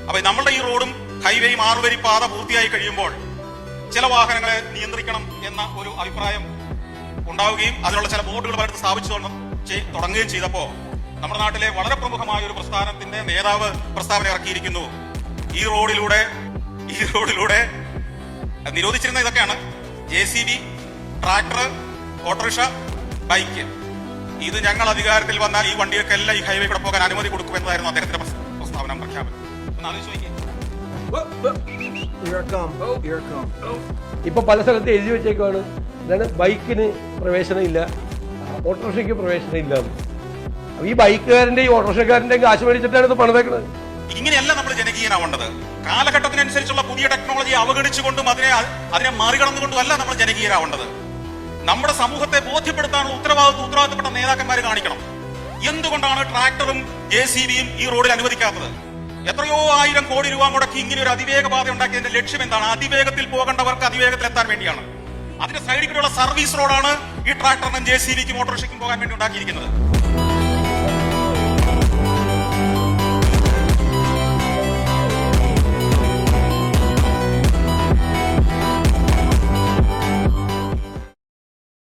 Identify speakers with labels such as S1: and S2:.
S1: അപ്പൊ നമ്മളുടെ ഈ റോഡും ഹൈവേയും 6 വരി പാത പൂർത്തിയായി കഴിയുമ്പോൾ ചില വാഹനങ്ങളെ നിയന്ത്രിക്കണം എന്ന ഒരു അഭിപ്രായം ഉണ്ടാവുകയും അതിനുള്ള ചില ബോർഡുകൾ പലയിടത്ത് സ്ഥാപിച്ചു തുടങ്ങുകയും ചെയ്തപ്പോ നമ്മുടെ നാട്ടിലെ വളരെ പ്രമുഖമായ ഒരു പ്രസ്ഥാനത്തിന്റെ നേതാവ് പ്രസ്താവന ഇറക്കിയിരിക്കുന്നു. ഈ റോഡിലൂടെ നിരോധിച്ചിരുന്ന ഇതൊക്കെയാണ്: JCB, ട്രാക്ടർ, ഓട്ടോറിക്ഷ, ബൈക്ക്. ഇത് ഞങ്ങൾ അധികാരത്തിൽ വന്നാൽ ഈ വണ്ടിയൊക്കെ എല്ലാം ഈ ഹൈവേ കൂടെ പോകാൻ അനുമതി കൊടുക്കുമെന്നതായിരുന്നു അദ്ദേഹത്തിന്റെ പ്രസ്താവന, പ്രഖ്യാപനം.
S2: ഇപ്പൊ പല സ്ഥലത്ത് എഴുതി വെച്ചേക്കാണ് എന്താണ് ബൈക്കിന് പ്രവേശനമില്ല, ഓട്ടോറിക്ഷയ്ക്ക് പ്രവേശനമില്ല. ഈ ബൈക്കുകാരന്റെയും ഓട്ടോറിക്ഷക്കാരന്റെയും കാശ് മേടിച്ചിട്ടാണ് ഇത് പണിതേക്കുന്നത്.
S1: ഇങ്ങനെയല്ല നമ്മൾ ജനകീയനാവേണ്ടത്. കാലഘട്ടത്തിനനുസരിച്ചുള്ള പുതിയ ടെക്നോളജി അവഗണിച്ചുകൊണ്ടും അതിനെ മറികടന്നുകൊണ്ടും അല്ല നമ്മൾ ജനകീയരാവേണ്ടത്. നമ്മുടെ സമൂഹത്തെ ബോധ്യപ്പെടുത്താനുള്ള ഉത്തരവാദിത്തപ്പെട്ട നേതാക്കന്മാർ കാണിക്കണം. എന്തുകൊണ്ടാണ് ട്രാക്ടറും JCBയും ഈ റോഡിൽ അനുവദിക്കാത്തത്? എത്രയോ 1000 കോടി രൂപ മുടക്കി ഇങ്ങനെ ഒരു അതിവേഗ പാത ഉണ്ടാക്കിയതിന്റെ ലക്ഷ്യം എന്താണ്? അതിവേഗത്തിൽ പോകേണ്ടവർക്ക് അതിവേഗത്തിൽ എത്താൻ വേണ്ടിയാണ്. അതിന്റെ സൈഡിൽ കൂടെയുള്ള സർവീസ് റോഡാണ് ഈ ട്രാക്ടറിനും JCBക്കും ഓട്ടോറിക്ഷയ്ക്കും പോകാൻ വേണ്ടി ഉണ്ടാക്കിയിരിക്കുന്നത്.